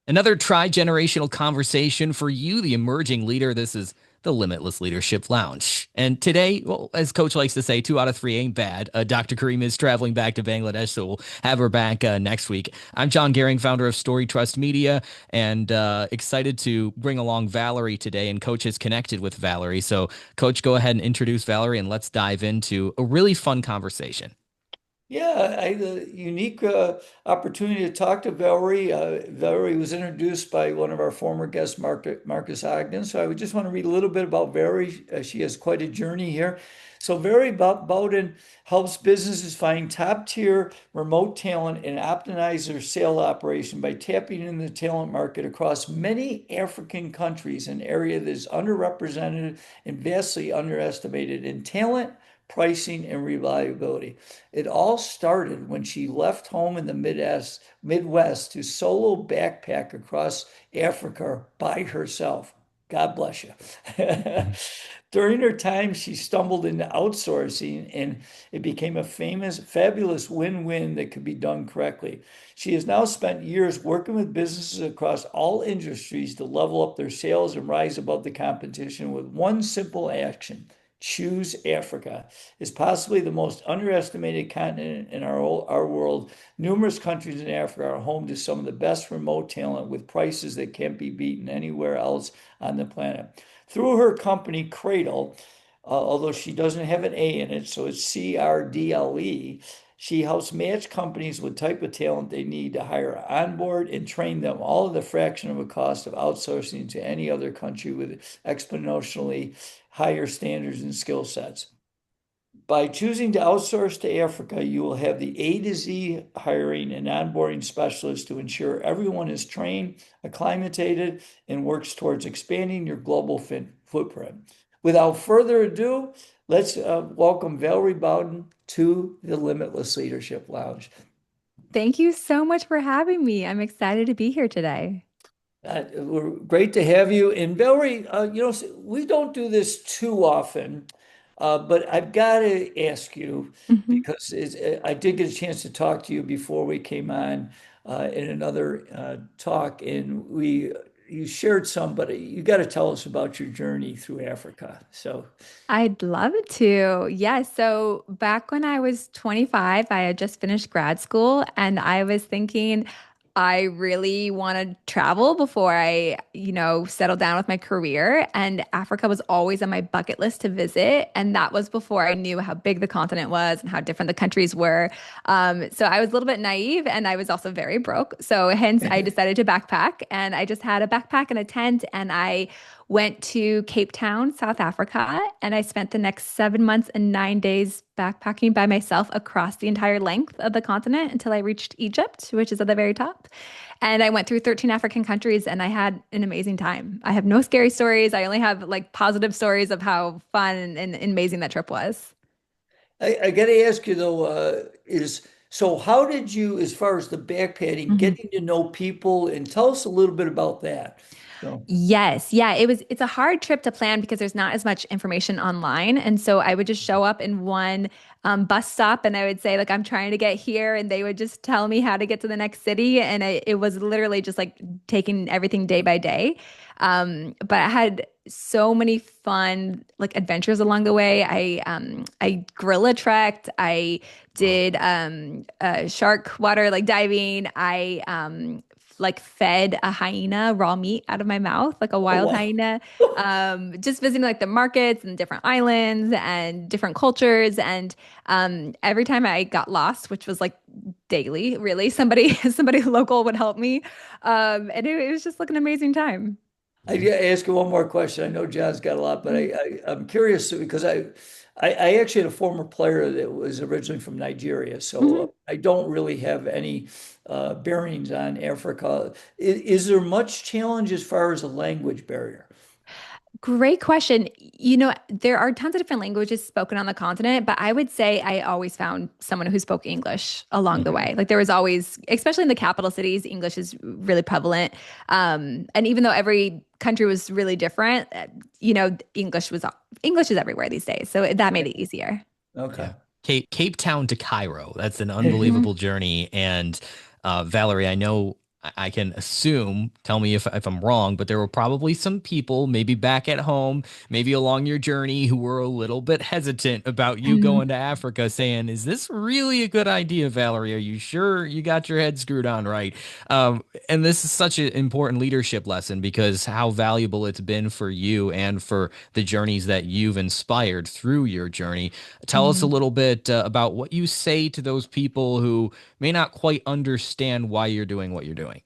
Another tri-generational conversation for you, the emerging leader. This is the Limitless Leadership Lounge. And today, well, as Coach likes to say, 2 out of 3 ain't bad. Dr. Kareem is traveling back to Bangladesh, so we'll have her back next week. I'm John Gehring, founder of Story Trust Media, and excited to bring along Valerie today. And Coach has connected with Valerie. So, Coach, go ahead and introduce Valerie, and let's dive into a really fun conversation. Yeah, I had a unique opportunity to talk to Valerie. Valerie was introduced by one of our former guests, Marcus Ogden. So I would just want to read a little bit about Valerie. She has quite a journey here. So Valerie Bowden helps businesses find top-tier remote talent and optimize their sale operation by tapping into the talent market across many African countries, an area that is underrepresented and vastly underestimated in talent, pricing, and reliability. It all started when she left home in the Midwest to solo backpack across Africa by herself. God bless you. During her time, she stumbled into outsourcing and it became a fabulous win-win that could be done correctly. She has now spent years working with businesses across all industries to level up their sales and rise above the competition with one simple action. Choose Africa. It's possibly the most underestimated continent in our world. Numerous countries in Africa are home to some of the best remote talent with prices that can't be beaten anywhere else on the planet. Through her company, Cradle, although she doesn't have an A in it, so it's CRDLE, she helps match companies with type of talent they need to hire on board and train them, all at the fraction of a cost of outsourcing to any other country with exponentially higher standards and skill sets. By choosing to outsource to Africa, you will have the A to Z hiring and onboarding specialists to ensure everyone is trained, acclimated, and works towards expanding your global footprint. Without further ado, let's welcome Valerie Bowden to the Limitless Leadership Lounge. Thank you so much for having me. I'm excited to be here today. We're great to have you. And Valerie, we don't do this too often, but I've got to ask you Mhm. because I did get a chance to talk to you before we came on in another talk, and you shared some, but you got to tell us about your journey through Africa. So, I'd love to. Yeah. So back when I was 25, I had just finished grad school and I was thinking I really want to travel before I settle down with my career. And Africa was always on my bucket list to visit. And that was before I knew how big the continent was and how different the countries were. So I was a little bit naive and I was also very broke. So hence I decided to backpack and I just had a backpack and a tent and I went to Cape Town, South Africa, and I spent the next 7 months and 9 days backpacking by myself across the entire length of the continent until I reached Egypt, which is at the very top. And I went through 13 African countries and I had an amazing time. I have no scary stories. I only have like positive stories of how fun and amazing that trip was. I got to ask you though, is so how did you, as far as the backpacking, Mhm. getting to know people, and tell us a little bit about that. So, Yes. Yeah. It's a hard trip to plan because there's not as much information online. And so I would just show up in one bus stop and I would say, like, I'm trying to get here. And they would just tell me how to get to the next city. And it was literally just like taking everything day by day. But I had so many fun like adventures along the way. I gorilla trekked. I did shark water like diving. I like fed a hyena raw meat out of my mouth, like a oh wild wow. hyena. Just visiting like the markets and different islands and different cultures. And every time I got lost, which was like daily, really, somebody local would help me. And it was just like an amazing time. I got to ask you one more question. I know John's got a lot, but I'm curious because I actually had a former player that was originally from Nigeria, so Mhm. I don't really have any bearings on Africa. Is there much challenge as far as a language barrier? Great question. There are tons of different languages spoken on the continent, but I would say I always found someone who spoke English along the Okay. way. Like there was always, especially in the capital cities, English is really prevalent. And even though every country was really different, English is everywhere these days. So that made it easier. Okay. Yeah. Cape Town to Cairo. That's an Mhm. unbelievable journey. And Valerie, I know I can assume, tell me if I'm wrong, but there were probably some people, maybe back at home, maybe along your journey, who were a little bit hesitant about you going to Africa, saying, "Is this really a good idea, Valerie? Are you sure you got your head screwed on right?" And this is such an important leadership lesson because how valuable it's been for you and for the journeys that you've inspired through your journey. Tell us a Mhm. little bit about what you say to those people who may not quite understand why you're doing what you're doing.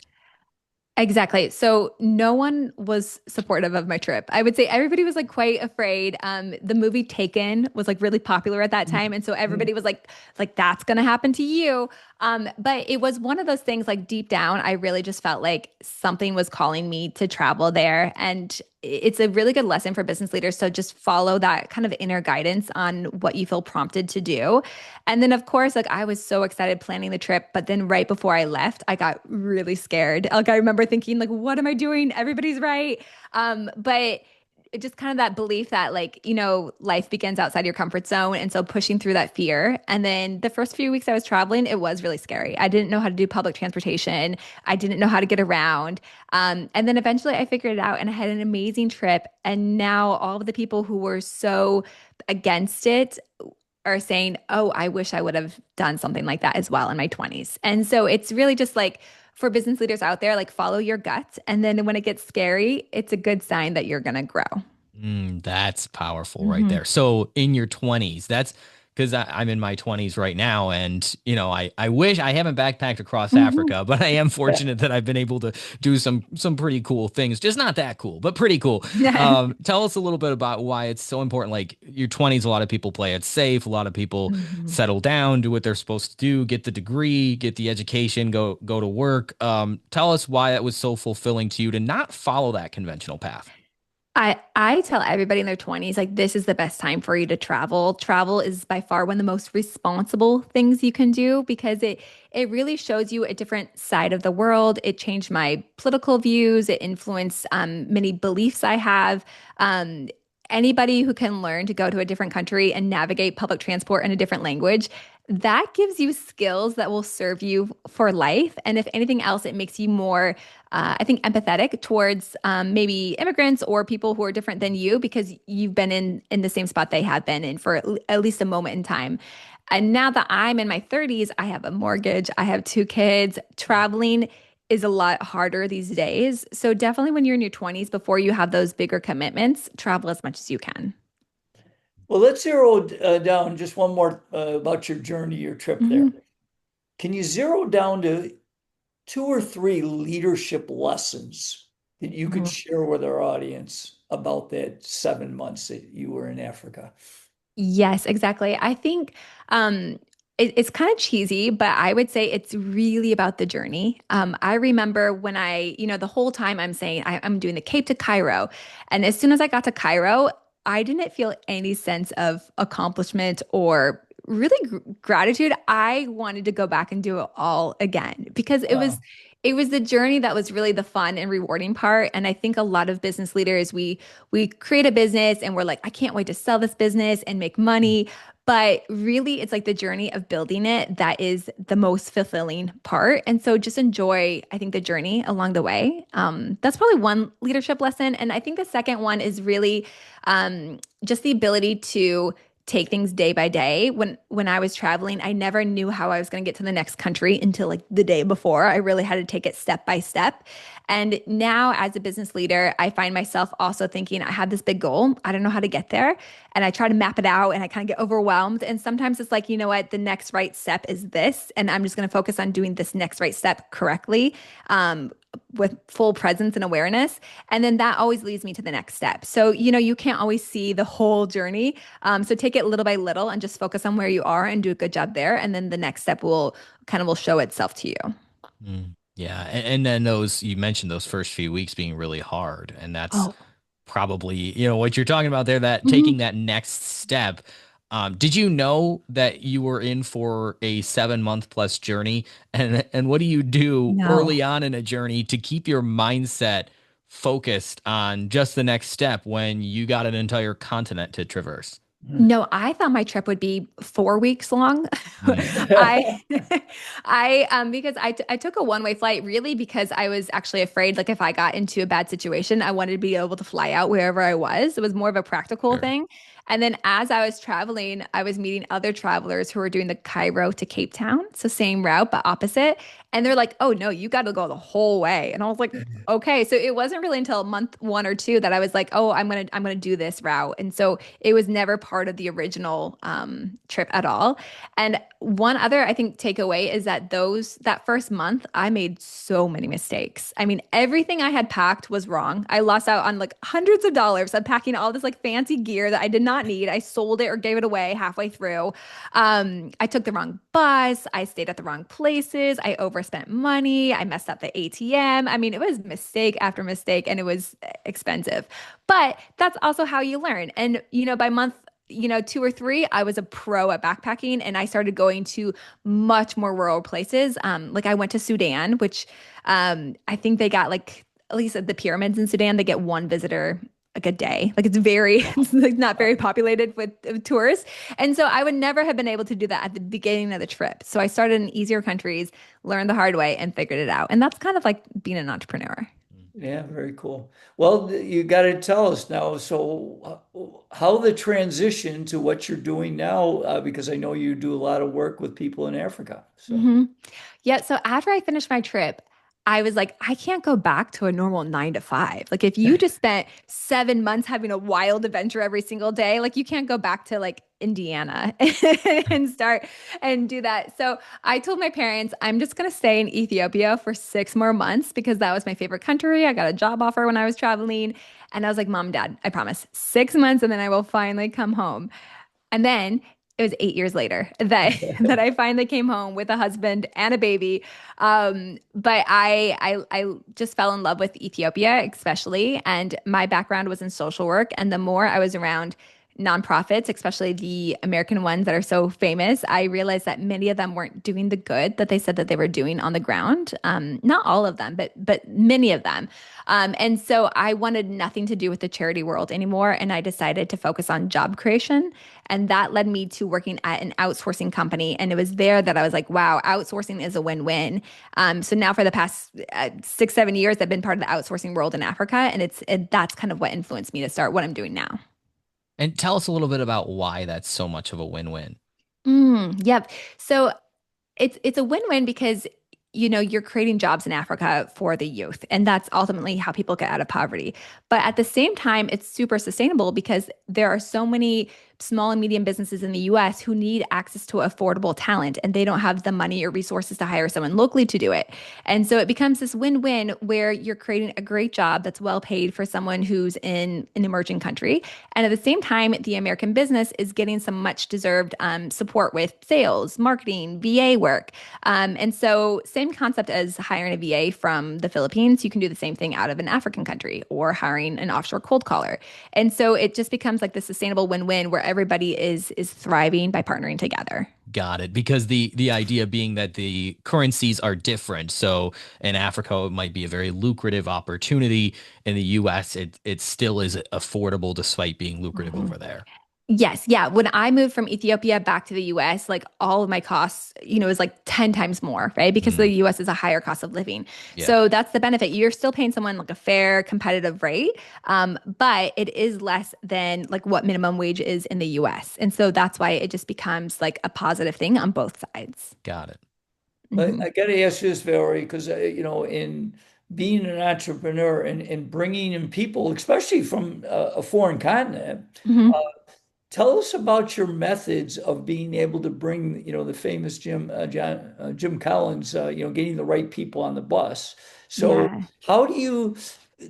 Exactly. So no one was supportive of my trip. I would say everybody was like quite afraid. The movie Taken was like really popular at that time, and so everybody was like that's gonna happen to you. But it was one of those things like deep down, I really just felt like something was calling me to travel there, and it's a really good lesson for business leaders. So just follow that kind of inner guidance on what you feel prompted to do. And then, of course, like I was so excited planning the trip, but then right before I left, I got really scared. Like I remember thinking, like, what am I doing? Everybody's right. But it just kind of that belief that like, life begins outside your comfort zone. And so pushing through that fear. And then the first few weeks I was traveling, it was really scary. I didn't know how to do public transportation. I didn't know how to get around. And then eventually I figured it out and I had an amazing trip. And now all of the people who were so against it are saying, "Oh, I wish I would have done something like that as well in my 20s." And so it's really just like for business leaders out there, like follow your gut. And then when it gets scary, it's a good sign that you're going to grow. That's powerful right Mhm. there. So in your 20s, that's because I'm in my 20s right now. And, I wish I haven't backpacked across Mhm. Africa, but I am fortunate that I've been able to do some pretty cool things. Just not that cool, but pretty cool. Tell us a little bit about why it's so important. Like your 20s, a lot of people play it safe. A lot of people Mhm. settle down, do what they're supposed to do, get the degree, get the education, go to work. Tell us why it was so fulfilling to you to not follow that conventional path. I tell everybody in their 20s, like, this is the best time for you to travel. Travel is by far one of the most responsible things you can do because it really shows you a different side of the world. It changed my political views. It influenced many beliefs I have. Um, Anybody who can learn to go to a different country and navigate public transport in a different language, that gives you skills that will serve you for life. And if anything else, it makes you more I think, empathetic towards maybe immigrants or people who are different than you because you've been in the same spot they have been in for at least a moment in time. And now that I'm in my 30s, I have a mortgage, I have two kids. Traveling is a lot harder these days. So definitely when you're in your 20s, before you have those bigger commitments, travel as much as you can. Well, let's zero down just one more about your journey, your trip there. Mhm. Can you zero down to two or three leadership lessons that you could share with our audience about that 7 months that you were in Africa? Yes, exactly. I think it's kind of cheesy, but I would say it's really about the journey. I remember when the whole time I'm saying I'm doing the Cape to Cairo. And as soon as I got to Cairo, I didn't feel any sense of accomplishment or really gratitude. I wanted to go back and do it all again because Wow. it was the journey that was really the fun and rewarding part. And I think a lot of business leaders, we create a business and we're like, I can't wait to sell this business and make money. But really, it's like the journey of building it that is the most fulfilling part. And so just enjoy, I think, the journey along the way. That's probably one leadership lesson. And I think the second one is really just the ability to take things day by day. When I was traveling, I never knew how I was going to get to the next country until like the day before. I really had to take it step by step. And now as a business leader, I find myself also thinking I have this big goal. I don't know how to get there. And I try to map it out and I kind of get overwhelmed. And sometimes it's like, you know what, the next right step is this. And I'm just going to focus on doing this next right step correctly. With full presence and awareness. And then that always leads me to the next step. So, you can't always see the whole journey. So take it little by little and just focus on where you are and do a good job there. And then the next step will show itself to you. Yeah, and then those you mentioned those first few weeks being really hard, and that's Oh. probably what you're talking about there. That Mhm. taking that next step. Did you know that you were in for a 7 month plus journey, and what do you do No. early on in a journey to keep your mindset focused on just the next step when you got an entire continent to traverse? No, I thought my trip would be 4 weeks long. Mm. I, because I took a one-way flight really because I was actually afraid, like if I got into a bad situation, I wanted to be able to fly out wherever I was. It was more of a practical Sure. thing. And then as I was traveling, I was meeting other travelers who were doing the Cairo to Cape Town, so same route but opposite. And they're like, "Oh no, you got to go the whole way." And I was like, "Okay." So it wasn't really until month one or two that I was like, "Oh, I'm gonna do this route." And so it was never part of the original trip at all. And one other, I think, takeaway is that that first month, I made so many mistakes. I mean, everything I had packed was wrong. I lost out on like hundreds of dollars. I'm packing all this like fancy gear that I did not need. I sold it or gave it away halfway through. I took the wrong bus. I stayed at the wrong places. I overspent money. I messed up the ATM. I mean, it was mistake after mistake, and it was expensive. But that's also how you learn. And, by month, two or three, I was a pro at backpacking and I started going to much more rural places. Like I went to Sudan, which I think they got like, at least at the pyramids in Sudan, they get one visitor like a day. Like it's very, it's like not very populated with tourists. And so I would never have been able to do that at the beginning of the trip. So I started in easier countries, learned the hard way and figured it out. And that's kind of like being an entrepreneur. Yeah, very cool. Well, you got to tell us now. So, how the transition to what you're doing now, because I know you do a lot of work with people in Africa. So, hmm Yeah. So after I finished my trip, I was like, I can't go back to a normal 9 to 5. Like, if you just spent 7 months having a wild adventure every single day, like, you can't go back to like Indiana and start and do that. So I told my parents, I'm just going to stay in Ethiopia for 6 more months because that was my favorite country. I got a job offer when I was traveling. And I was like, Mom, Dad, I promise 6 months and then I will finally come home. And then it was 8 years later that that I finally came home with a husband and a baby. But I just fell in love with Ethiopia, especially, and my background was in social work. And the more I was around nonprofits, especially the American ones that are so famous, I realized that many of them weren't doing the good that they said that they were doing on the ground. Not all of them, but many of them. And so I wanted nothing to do with the charity world anymore, and I decided to focus on job creation. And that led me to working at an outsourcing company. And it was there that I was like, wow, outsourcing is a win-win. So now for the past 6, 7 years, I've been part of the outsourcing world in Africa, and that's kind of what influenced me to start what I'm doing now. And tell us a little bit about why that's so much of a win-win. Yep. So it's a win-win because you're creating jobs in Africa for the youth, and that's ultimately how people get out of poverty. But at the same time, it's super sustainable because there are so many small and medium businesses in the US who need access to affordable talent, and they don't have the money or resources to hire someone locally to do it. And so it becomes this win-win where you're creating a great job that's well paid for someone who's in an emerging country. And at the same time, the American business is getting some much deserved support with sales, marketing, VA work. And so, same concept as hiring a VA from the Philippines, you can do the same thing out of an African country or hiring an offshore cold caller. And so, it just becomes like the sustainable win-win where everybody is thriving by partnering together. Got it. Because the idea being that the currencies are different. So in Africa, it might be a very lucrative opportunity. In the US, it still is affordable despite being lucrative over there. Yes, yeah. When I moved from Ethiopia back to the US, like all of my costs, is like 10 times more, right? Because the Mm, US is a higher cost of living. yeah, So that's the benefit. You're still paying someone like a fair, competitive rate, but it is less than like what minimum wage is in the US. And so that's why it just becomes like a positive thing on both sides. got it. but hmm I got to ask you this, Valerie, because in being an entrepreneur and bringing in people, especially from a foreign continent, hmm tell us about your methods of being able to bring, the famous Jim Collins, getting the right people on the bus. So, Yeah. how do you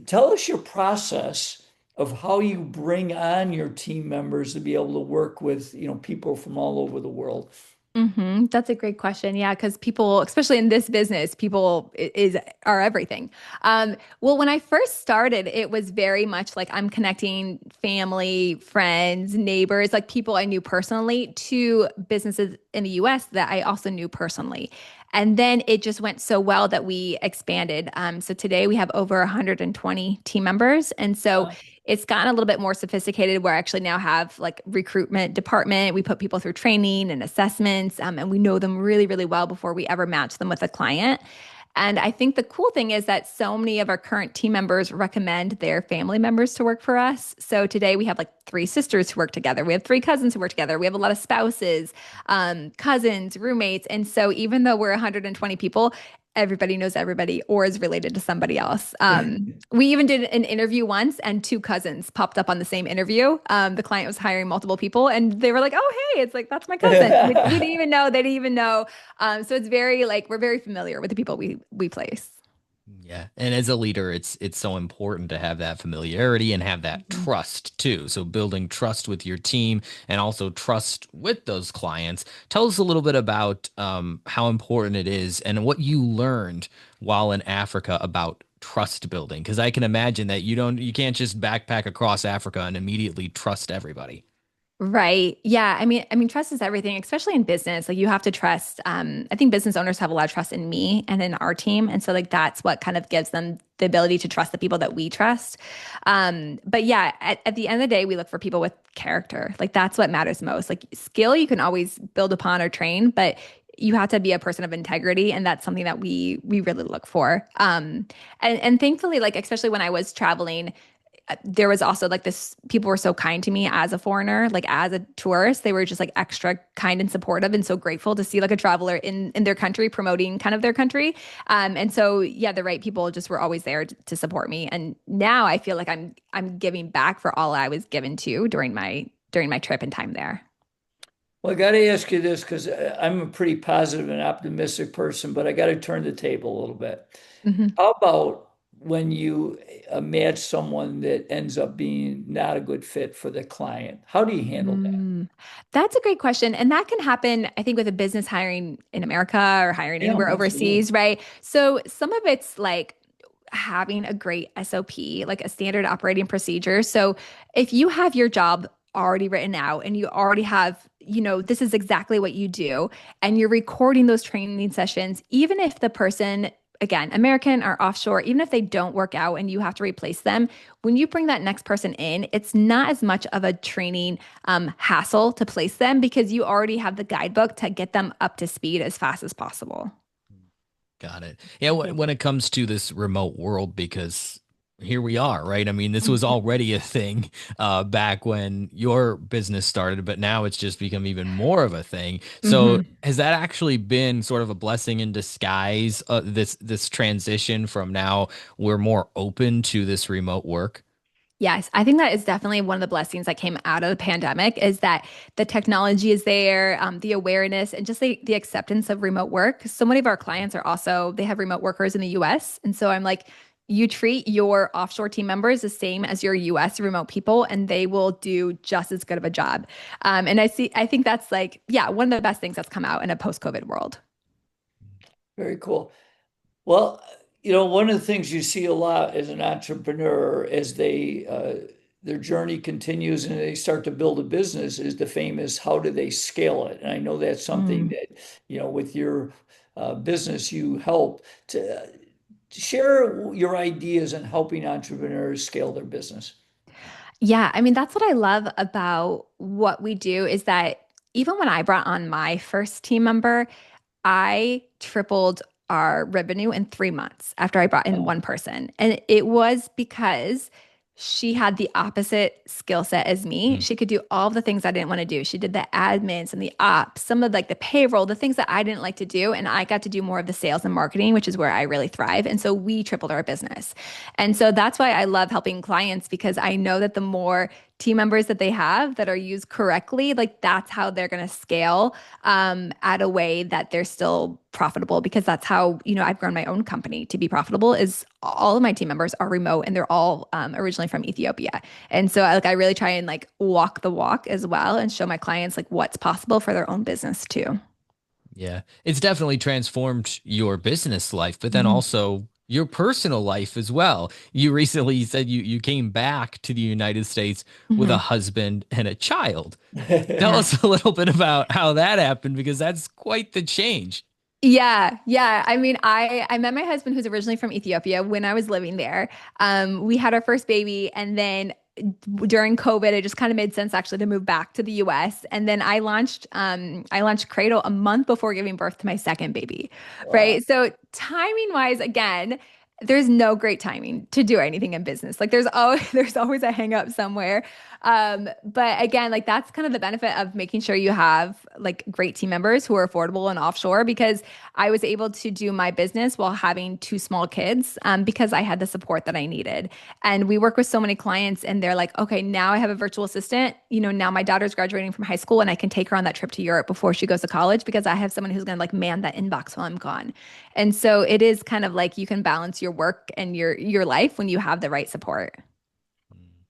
tell us your process of how you bring on your team members to be able to work with, people from all over the world? That's a great question. Yeah, because people, especially in this business, people are everything. Well, when I first started, it was very much like I'm connecting family, friends, neighbors, like people I knew personally to businesses in the US that I also knew personally. And then it just went so well that we expanded. So today we have over 120 team members. And so it's gotten a little bit more sophisticated where I actually now have like recruitment department. We put people through training and assessments, and we know them really, really well before we ever match them with a client. And I think the cool thing is that so many of our current team members recommend their family members to work for us. So today we have like three sisters who work together. We have three cousins who work together. We have a lot of spouses, cousins, roommates. And so even though we're 120 people, everybody knows everybody or is related to somebody else. We even did an interview once and two cousins popped up on the same interview. The client was hiring multiple people and they were like, oh, hey, it's like, that's my cousin. We didn't even know. They didn't even know. So it's very like, we're very familiar with the people we place. Yeah. And as a leader, it's so important to have that familiarity and have that Mhm. trust too. So building trust with your team and also trust with those clients. Tell us a little bit about how important it is and what you learned while in Africa about trust building. Because I can imagine that you can't just backpack across Africa and immediately trust everybody. Right. Yeah. I mean, trust is everything, especially in business. Like you have to trust. I think business owners have a lot of trust in me and in our team. And so like that's what kind of gives them the ability to trust the people that we trust. But yeah, at the end of the day, we look for people with character. Like that's what matters most. Like skill you can always build upon or train, but you have to be a person of integrity. And that's something that we really look for. And thankfully, like especially when I was traveling, there was also like this people were so kind to me as a foreigner, like as a tourist. They were just like extra kind and supportive and so grateful to see like a traveler in their country promoting kind of their country. And so yeah, the right people just were always there to support me. And now I feel like I'm giving back for all I was given to during my trip and time there. Well, I got to ask you this because I'm a pretty positive and optimistic person, but I got to turn the table a little bit. Mhm. How about when you match someone that ends up being not a good fit for the client? How do you handle that? That's a great question. And that can happen, I think, with a business hiring in America or hiring Yeah, anywhere absolutely. overseas, right? So some of it's like having a great SOP, like a standard operating procedure. So if you have your job already written out and you already have, this is exactly what you do, and you're recording those training sessions, even if the person, again, American or offshore, even if they don't work out and you have to replace them, when you bring that next person in, it's not as much of a training hassle to place them because you already have the guidebook to get them up to speed as fast as possible. Got it. Yeah, when it comes to this remote world, because here we are, right? I mean, this was Mhm. already a thing back when your business started, but now it's just become even more of a thing. So, Mhm. has that actually been sort of a blessing in disguise, this transition from now we're more open to this remote work? Yes, I think that is definitely one of the blessings that came out of the pandemic is that the technology is there, the awareness, and just the acceptance of remote work. So many of our clients are also, they have remote workers in the US. And so I'm like, you treat your offshore team members the same as your US remote people, and they will do just as good of a job. And I think that's like, yeah, one of the best things that's come out in a post-COVID world. Very cool. Well, one of the things you see a lot as an entrepreneur as their journey continues and they start to build a business is the famous how do they scale it? And I know that's something Mm. that, with your business, you help to share your ideas on helping entrepreneurs scale their business. Yeah, I mean, that's what I love about what we do is that even when I brought on my first team member, I tripled our revenue in 3 months after I brought in Wow. one person. And it was because she had the opposite skill set as me. Mm, She could do all the things I didn't want to do. She did the admins and the ops, some of like the payroll, the things that I didn't like to do. And I got to do more of the sales and marketing, which is where I really thrive. And so we tripled our business. And so that's why I love helping clients because I know that the more team members that they have that are used correctly, like that's how they're going to scale at a way that they're still profitable because that's how, I've grown my own company to be profitable is all of my team members are remote and they're all originally from Ethiopia. And so I really try and like walk the walk as well and show my clients like what's possible for their own business too. yeah, it's definitely transformed your business life, but then Mhm. also your personal life as well. You recently said you came back to the United States with a Mhm. husband and a child. Tell Yeah. us a little bit about how that happened because that's quite the change. Yeah, yeah. I mean, I met my husband who's originally from Ethiopia when I was living there. We had our first baby, and then during COVID, it just kind of made sense actually to move back to the US. And then I launched Cradle a month before giving birth to my second baby. Wow. Right. So timing wise, again, there's no great timing to do anything in business. Like there's always there's always a hang up somewhere. But again, like that's kind of the benefit of making sure you have like great team members who are affordable and offshore because I was able to do my business while having two small kids because I had the support that I needed. And we work with so many clients and they're like, okay, now I have a virtual assistant. You know, now my daughter's graduating from high school and I can take her on that trip to Europe before she goes to college because I have someone who's going to like man that inbox while I'm gone. And so it is kind of like you can balance your work and your life when you have the right support.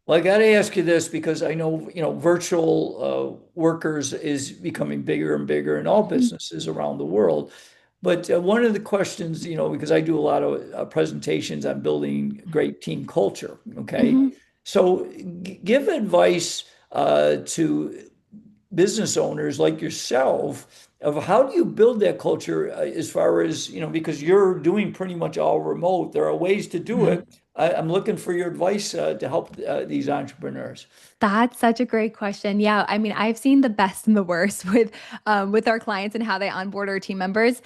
Well, I got to ask you this because I know, virtual workers is becoming bigger and bigger in all Mhm. businesses around the world. But one of the questions, because I do a lot of presentations on building great team culture, okay? Mhm. So give advice to business owners like yourself of how do you build that culture as far as, because you're doing pretty much all remote. There are ways to do Mhm. it. I'm looking for your advice to help these entrepreneurs. That's such a great question. Yeah, I mean, I've seen the best and the worst with our clients and how they onboard our team members.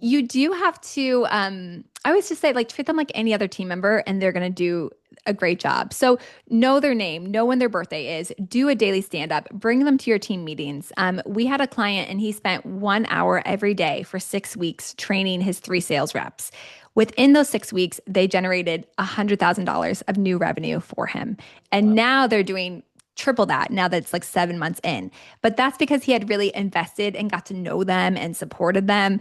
You do have to, I always just say, like, treat them like any other team member and they're going to do a great job. So, know their name, know when their birthday is, do a daily stand up, bring them to your team meetings. We had a client and he spent 1 hour every day for 6 weeks training his three sales reps. Within those 6 weeks, they generated $100,000 of new revenue for him. And now they're doing triple that now that it's like 7 months in. But that's because he had really invested and got to know them and supported them.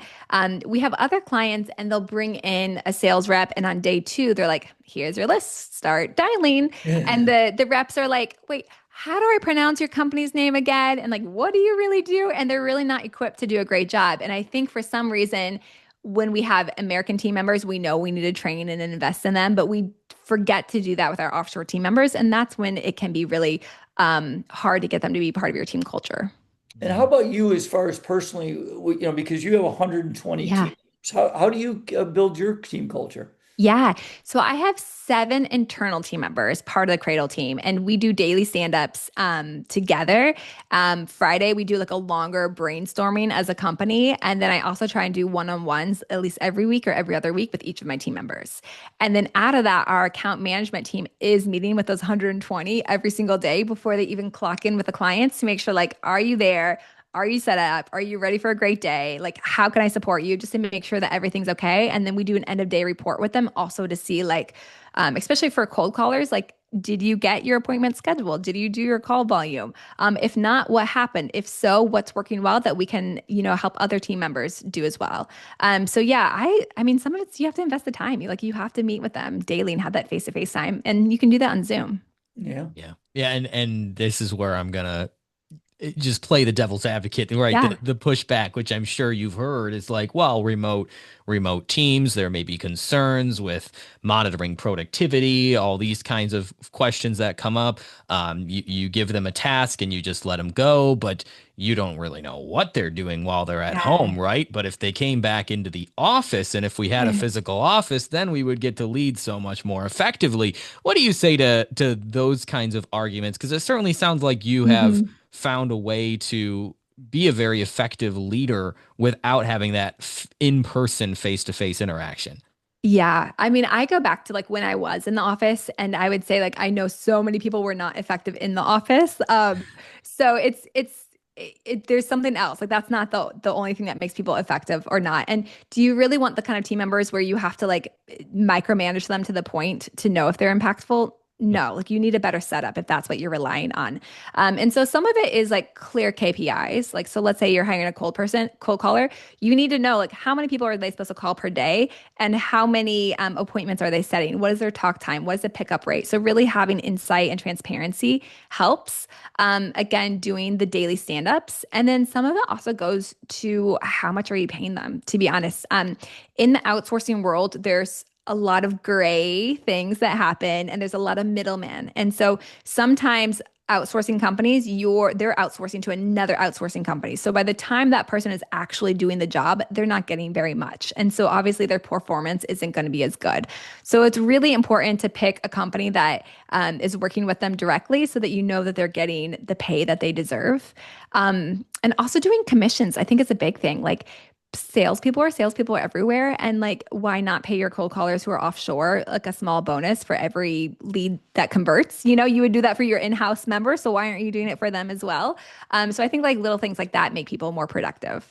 We have other clients and they'll bring in a sales rep, and on day two, they're like, here's your list, start dialing. And the reps are like, wait, how do I pronounce your company's name again? And like, what do you really do? And they're really not equipped to do a great job. And I think for some reason, when we have American team members, we know we need to train and invest in them, but we forget to do that with our offshore team members. And that's when it can be really hard to get them to be part of your team culture. And how about you as far as personally, because you have 120 Yeah. teams, how do you build your team culture? Yeah. So I have seven internal team members, part of the Cradle team, and we do daily stand-ups together. Friday, we do like a longer brainstorming as a company. And then I also try and do one-on-ones at least every week or every other week with each of my team members. And then out of that, our account management team is meeting with those 120 every single day before they even clock in with the clients to make sure, like, are you there? Are you set up? Are you ready for a great day? Like, how can I support you? Just to make sure that everything's okay. And then we do an end of day report with them also to see, like, especially for cold callers, like, did you get your appointment scheduled? Did you do your call volume? If not, what happened? If so, what's working well that we can, help other team members do as well. So yeah, I mean, some of it's you have to invest the time. You have to meet with them daily and have that face to face time, and you can do that on Zoom. Yeah. Yeah. Yeah. And this is where I'm gonna just play the devil's advocate, right? Yeah. The pushback, which I'm sure you've heard, is like, well, remote teams, there may be concerns with monitoring productivity, all these kinds of questions that come up. You give them a task and you just let them go, but you don't really know what they're doing while they're at Yeah. home, right? But if they came back into the office and if we had a physical office, then we would get to lead so much more effectively. What do you say to those kinds of arguments? Because it certainly sounds like you have Mhm. found a way to be a very effective leader without having that in-person face-to-face interaction. Yeah. I mean, I go back to like when I was in the office and I would say like I know so many people were not effective in the office. So there's something else. Like that's not the only thing that makes people effective or not. And do you really want the kind of team members where you have to like micromanage them to the point to know if they're impactful? No, like you need a better setup if that's what you're relying on. And so some of it is like clear KPIs. Like, so let's say you're hiring a cold caller, you need to know like how many people are they supposed to call per day and how many appointments are they setting? What is their talk time? What is the pickup rate? So really having insight and transparency helps. Again, doing the daily stand-ups. And then some of it also goes to how much are you paying them, to be honest. In the outsourcing world, there's a lot of gray things that happen and there's a lot of middlemen. And so sometimes outsourcing companies, they're outsourcing to another outsourcing company. So by the time that person is actually doing the job, they're not getting very much. And so obviously their performance isn't going to be as good. So it's really important to pick a company that is working with them directly so that you know that they're getting the pay that they deserve. And also doing commissions, I think is a big thing. Like salespeople are everywhere. And like, why not pay your cold callers who are offshore like a small bonus for every lead that converts? You know, you would do that for your in-house members. So why aren't you doing it for them as well? So I think like little things like that make people more productive.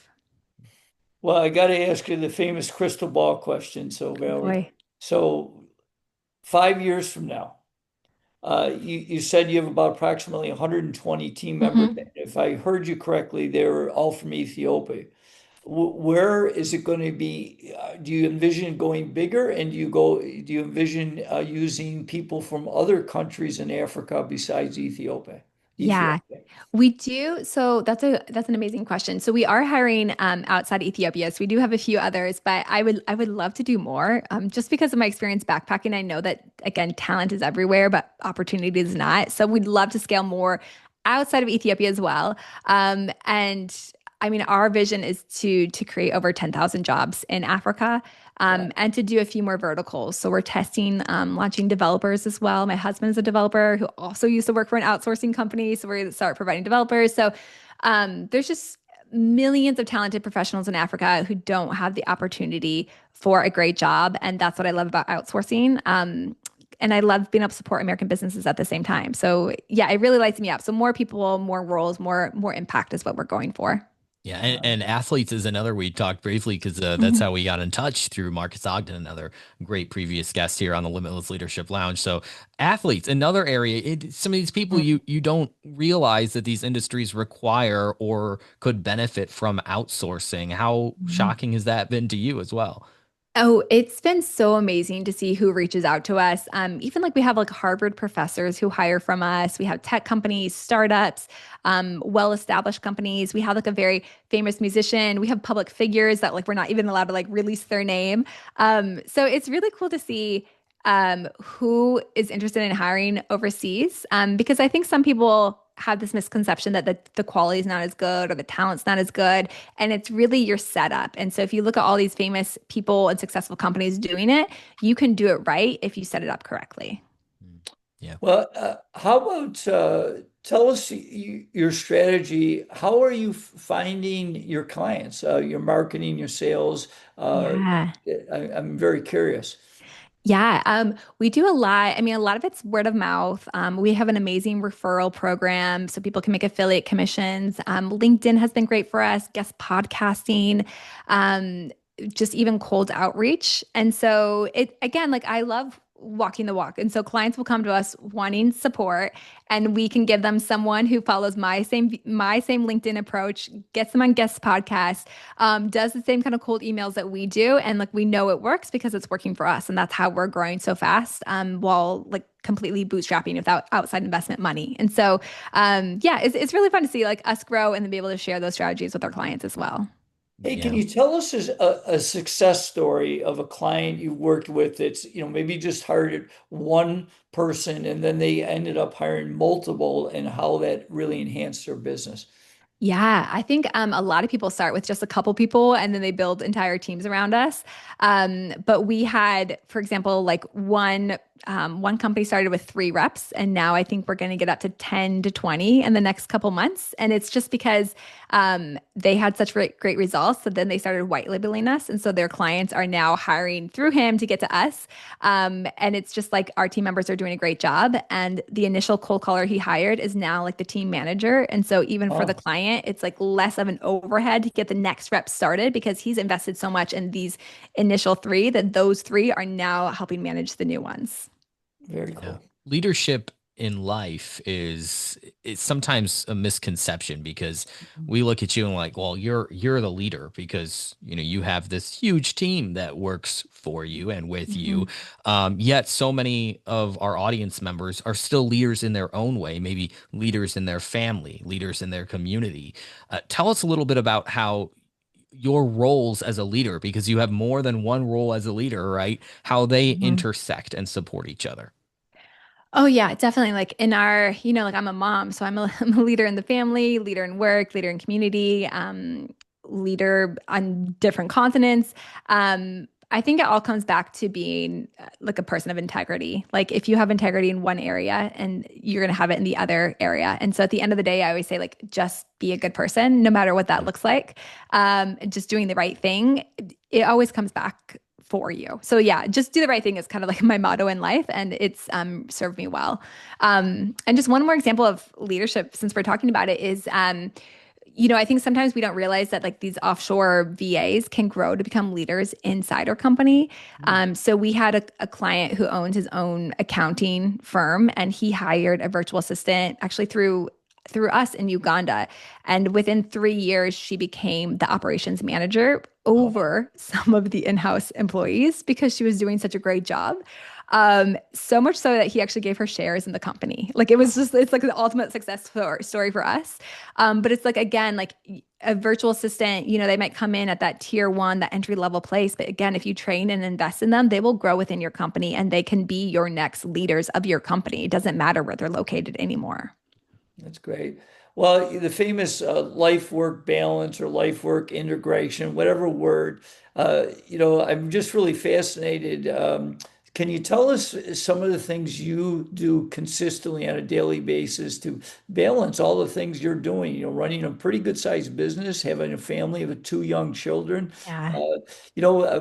Well, I got to ask you the famous crystal ball question. So, Oh Valerie, boy. so 5 years from now, you said you have about approximately 120 team members. Mhm. If I heard you correctly, they're all from Ethiopia. Where is it going to be? Do you envision going bigger? And do you envision using people from other countries in Africa besides Ethiopia? Yeah. Ethiopia. We do. So that's an amazing question. So we are hiring outside Ethiopia. So we do have a few others, but I would love to do more. Just because of my experience backpacking, I know that again, talent is everywhere, but opportunity is not. So we'd love to scale more outside of Ethiopia as well. And I mean, our vision is to create over 10,000 jobs in Africa. Wow. And to do a few more verticals. So we're testing launching developers as well. My husband's a developer who also used to work for an outsourcing company. So we're going to start providing developers. So there's just millions of talented professionals in Africa who don't have the opportunity for a great job. And that's what I love about outsourcing. And I love being able to support American businesses at the same time. So yeah, it really lights me up. So more people, more roles, more impact is what we're going for. Yeah, and athletes is another we talked briefly because that's Mhm. how we got in touch through Marcus Ogden, another great previous guest here on the Limitless Leadership Lounge. So athletes, another area. Some of these people you don't realize that these industries require or could benefit from outsourcing. How Mhm. shocking has that been to you as well? Oh, it's been so amazing to see who reaches out to us. Even like we have like Harvard professors who hire from us. We have tech companies, startups, well-established companies. We have like a very famous musician. We have public figures that like we're not even allowed to like release their name. So it's really cool to see who is interested in hiring overseas. Because I think some people have this misconception that the quality is not as good or the talent's not as good. And it's really your setup. And so if you look at all these famous people and successful companies doing it, you can do it right if you set it up correctly. Mm. Yeah. Well, how about tell us your strategy? How are you finding your clients, your marketing, your sales? Uh, Yeah. I'm very curious. Yeah, we do a lot. I mean, a lot of it's word of mouth. We have an amazing referral program so people can make affiliate commissions. LinkedIn has been great for us, guest podcasting, um, just even cold outreach. And so it again, like I love walking the walk. And so clients will come to us wanting support and we can give them someone who follows my same LinkedIn approach, gets them on guest podcasts, does the same kind of cold emails that we do. And like we know it works because it's working for us. And that's how we're growing so fast while like completely bootstrapping without outside investment money. And so, yeah, it's really fun to see like us grow and then be able to share those strategies with our clients as well. Hey, can Yeah. you tell us a success story of a client you worked with that's, maybe just hired one person and then they ended up hiring multiple and how that really enhanced their business? Yeah, I think a lot of people start with just a couple people and then they build entire teams around us. But we had, for example, like one company started with 3 reps, and now I think we're going to get up to 10 to 20 in the next couple months. And it's just because they had such great results that then they started white labeling us, and so their clients are now hiring through him to get to us. And it's just like our team members are doing a great job. And the initial cold caller he hired is now like the team manager. And so even for the Oh, client, it's like less of an overhead to get the next rep started because he's invested so much in these initial 3 that those 3 are now helping manage the new ones. very Yeah. cool. Leadership in life is it's sometimes a misconception because we look at you and like, well, you're the leader because you have this huge team that works for you and with you. Mhm. Yet so many of our audience members are still leaders in their own way, maybe leaders in their family, leaders in their community. Tell us a little bit about how your roles as a leader, because you have more than one role as a leader, right? How they Mhm. intersect and support each other. Oh yeah, definitely. Like in our, like I'm a mom, so I'm a leader in the family, leader in work, leader in community, leader on different continents. I think it all comes back to being like a person of integrity. Like if you have integrity in one area and you're going to have it in the other area. And so at the end of the day, I always say like just be a good person, no matter what that looks like. Just doing the right thing. It always comes back for you. So yeah, just do the right thing is kind of like my motto in life, and it's served me well. And just one more example of leadership, since we're talking about it, is I think sometimes we don't realize that like these offshore VAs can grow to become leaders inside our company. So we had a client who owns his own accounting firm, and he hired a virtual assistant actually through us in Uganda. And within 3 years, she became the operations manager Oh, over some of the in-house employees because she was doing such a great job. So much so that he actually gave her shares in the company. Like it's like the ultimate success story for us. But it's like, again, like a virtual assistant, they might come in at that tier one, that entry level place. But again, if you train and invest in them, they will grow within your company and they can be your next leaders of your company. It doesn't matter where they're located anymore. that's great. Well, the famous life work balance or life work integration, whatever word, I'm just really fascinated. Can you tell us some of the things you do consistently on a daily basis to balance all the things you're doing? Running a pretty good sized business, having a family with two young children. Yeah.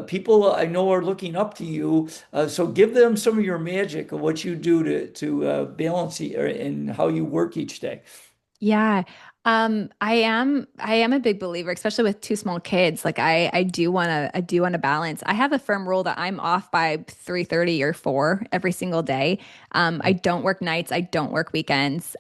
People I know are looking up to you. So give them some of your magic of what you do to balance and how you work each day. Yeah. I am a big believer, especially with two small kids. Like I do want to balance. I have a firm rule that I'm off by 3:30 or 4 every single day. I don't work nights, I don't work weekends.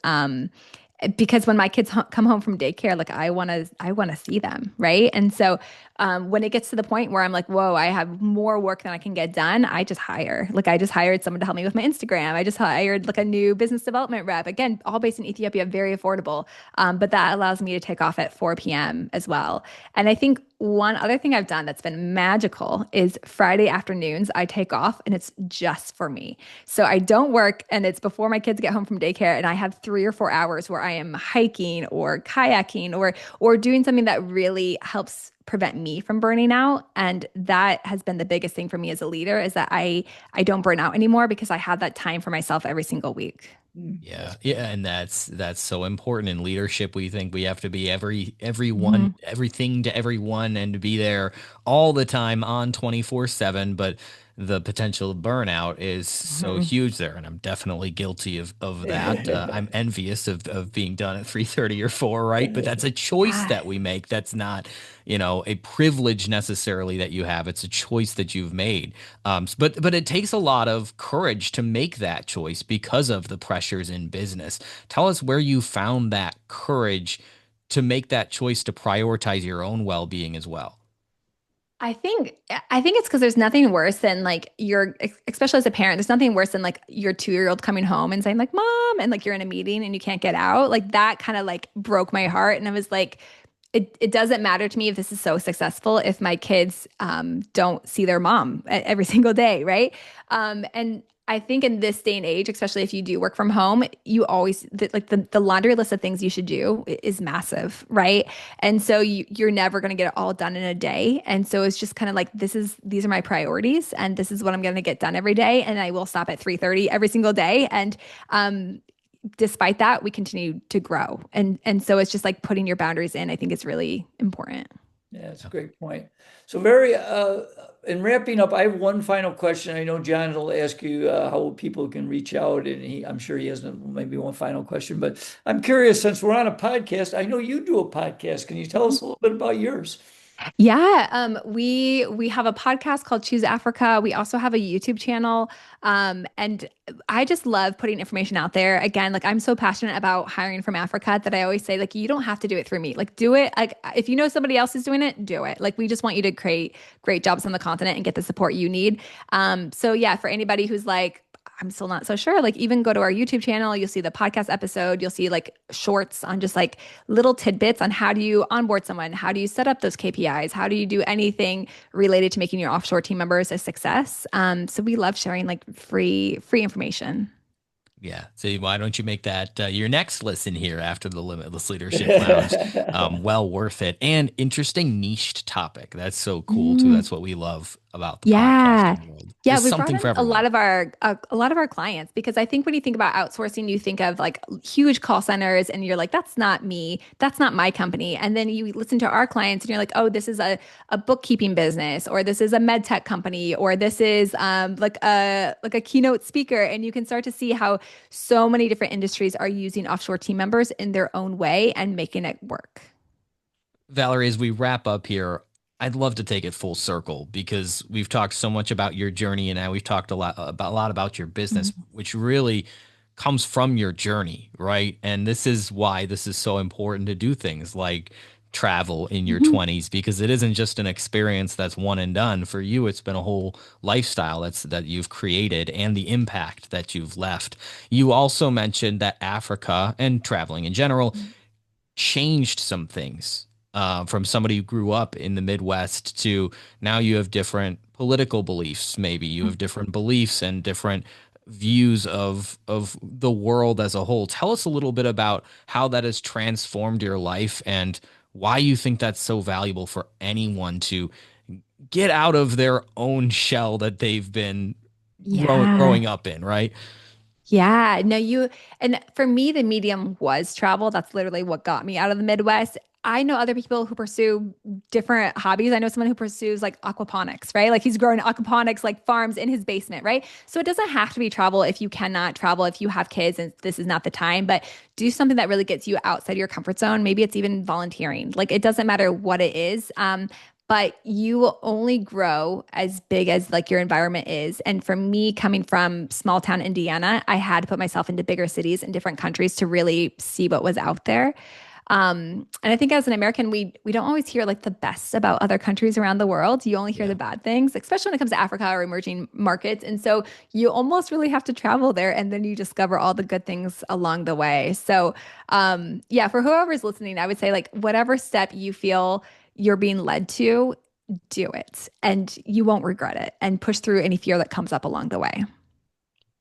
Because when my kids come home from daycare, like I want to see them, right? And so when it gets to the point where I'm like, whoa, I have more work than I can get done, I just hire. Like I just hired someone to help me with my Instagram. I just hired like a new business development rep. Again, all based in Ethiopia, very affordable. But that allows me to take off at 4 p.m. as well. And I think one other thing I've done that's been magical is Friday afternoons I take off and it's just for me. So I don't work and it's before my kids get home from daycare and I have 3 or 4 hours where I am hiking or kayaking or doing something that really helps prevent me from burning out. And that has been the biggest thing for me as a leader is that I don't burn out anymore because I have that time for myself every single week. Yeah, yeah, and that's so important in leadership. We think we have to be everyone, Mhm. everything to everyone, and to be there all the time on 24/7. But the potential of burnout is so Mhm. huge there, and I'm definitely guilty of that. I'm envious of being done at 3:30 or 4, right? But that's a choice Yeah. that we make. That's not, a privilege necessarily that you have. It's a choice that you've made. But it takes a lot of courage to make that choice because of the pressures in business. Tell us where you found that courage to make that choice to prioritize your own well-being as well. I think it's because there's nothing worse than like especially as a parent, there's nothing worse than like your 2 year old coming home and saying like mom and like you're in a meeting and you can't get out. Like that kind of like broke my heart. And I was like, it doesn't matter to me if this is so successful if my kids don't see their mom every single day, right? And I think in this day and age, especially if you do work from home, you always the laundry list of things you should do is massive, right? And so you're never going to get it all done in a day. And so it's just kind of like these are my priorities, and this is what I'm going to get done every day. And I will stop at 3:30 every single day. And despite that, we continue to grow. And so it's just like putting your boundaries in, I think is really important. Yeah, that's a great point. So, very, in wrapping up, I have one final question. I know John will ask you how people can reach out, and I'm sure he has maybe one final question. But I'm curious, since we're on a podcast, I know you do a podcast. Can you tell us a little bit about yours? Yeah, we have a podcast called Choose Africa. We also have a YouTube channel, and I just love putting information out there. Again, like I'm so passionate about hiring from Africa that I always say, like, you don't have to do it through me. Like, do it. Like, if you know somebody else is doing it, do it. Like, we just want you to create great jobs on the continent and get the support you need. So yeah, for anybody who's like, I'm still not so sure. Like, even go to our YouTube channel, you'll see the podcast episode, you'll see like shorts on just like little tidbits on how do you onboard someone, how do you set up those KPIs, how do you do anything related to making your offshore team members a success. So we love sharing like free information. Yeah. So why don't you make that your next listen here after the Limitless Leadership Lounge? Well worth it. And interesting niched topic. That's so cool too. Mm. That's what we love about the Yeah. podcasting world. Yeah, There's we brought something for in everyone. a lot of our clients because I think when you think about outsourcing, you think of like huge call centers and you're like, that's not me. That's not my company. And then you listen to our clients and you're like, oh, this is a bookkeeping business, or this is a med tech company, or this is like a keynote speaker. And you can start to see how so many different industries are using offshore team members in their own way and making it work. Valerie, as we wrap up here, I'd love to take it full circle because we've talked so much about your journey and now we've talked a lot about your business, Mhm. which really comes from your journey, right? And this is why this is so important to do things like travel in your Mhm. 20s because it isn't just an experience that's one and done. For you, it's been a whole lifestyle that you've created and the impact that you've left. You also mentioned that Africa and traveling in general changed some things from somebody who grew up in the Midwest to now you have different political beliefs. Maybe you have different beliefs and different views of the world as a whole. Tell us a little bit about how that has transformed your life and why you think that's so valuable for anyone to get out of their own shell that they've been Yeah. growing up in, right? Yeah, no, and for me, the medium was travel. That's literally what got me out of the Midwest. I know other people who pursue different hobbies. I know someone who pursues like aquaponics, right? Like he's growing aquaponics like farms in his basement, right? So it doesn't have to be travel if you cannot travel, if you have kids and this is not the time, but do something that really gets you outside your comfort zone. Maybe it's even volunteering. Like it doesn't matter what it is. But you will only grow as big as like your environment is. And for me, coming from small town Indiana, I had to put myself into bigger cities in different countries to really see what was out there. And I think as an American, we don't always hear like the best about other countries around the world. You only hear the Yeah. bad things, especially when it comes to Africa or emerging markets. And so you almost really have to travel there, and then you discover all the good things along the way. So, yeah, for whoever's listening, I would say like whatever step you feel you're being led to, do it, and you won't regret it. And push through any fear that comes up along the way.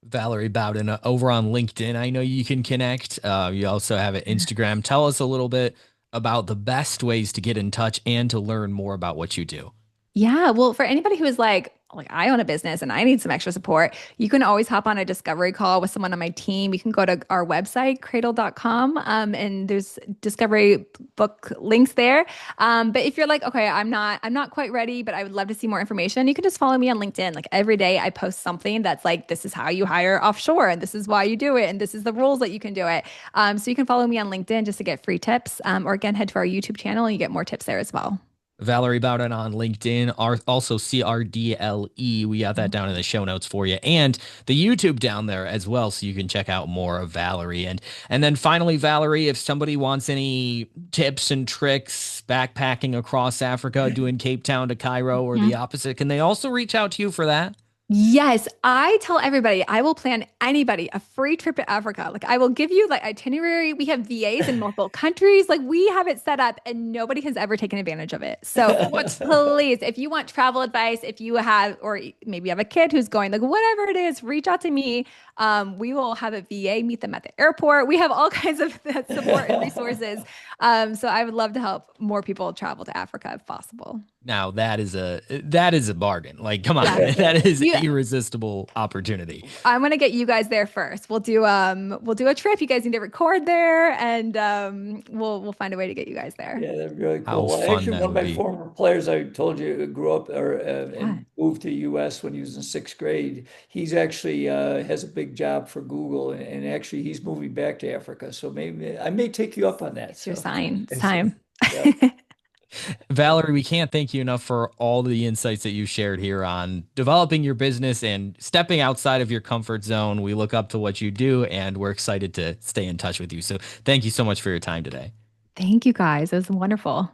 Valerie Bowden over on LinkedIn. I know you can connect. You also have an Instagram. Tell us a little bit about the best ways to get in touch and to learn more about what you do. Yeah, well, for anybody who is like I own a business and I need some extra support, you can always hop on a discovery call with someone on my team. You can go to our website, cradle.com, and there's discovery book links there. But if you're like, okay, I'm not quite ready, but I would love to see more information, you can just follow me on LinkedIn. Like every day I post something that's like, this is how you hire offshore, and this is why you do it, and this is the rules that you can do it. So you can follow me on LinkedIn just to get free tips. Or again, head to our YouTube channel and you get more tips there as well. Valerie Bowden on LinkedIn, are also CRDLE. We got that down in the show notes for you, and the YouTube down there as well, so you can check out more of Valerie. And then finally, Valerie, if somebody wants any tips and tricks backpacking across Africa, doing Cape Town to Cairo or the opposite, can they also reach out to you for that? Yes, I tell everybody I will plan anybody a free trip to Africa. Like I will give you like itinerary. We have VAs in multiple countries. Like we have it set up and nobody has ever taken advantage of it. So What? please, if you want travel advice, if you have or maybe you have a kid who's going, like whatever it is, reach out to me. We will have a VA meet them at the airport. We have all kinds of support and resources. So I would love to help more people travel to Africa if possible. Now that is a bargain. Like, come on, Yeah. that is You irresistible opportunity. I'm gonna get you guys there first. We'll do a trip. You guys need to record there and we'll find a way to get you guys there. Yeah, that'd be really How cool. Well, fun actually, that one of would my be. former players, I told you, grew up or Yeah. and moved to the U.S. when he was in sixth grade. He's actually has a big job for Google, and actually he's moving back to Africa. So maybe I may take you up on that. It's your So, sign. It's it's, time. yeah, Valerie, we can't thank you enough for all the insights that you shared here on developing your business and stepping outside of your comfort zone. We look up to what you do, and we're excited to stay in touch with you. So thank you so much for your time today. Thank you guys. It was wonderful.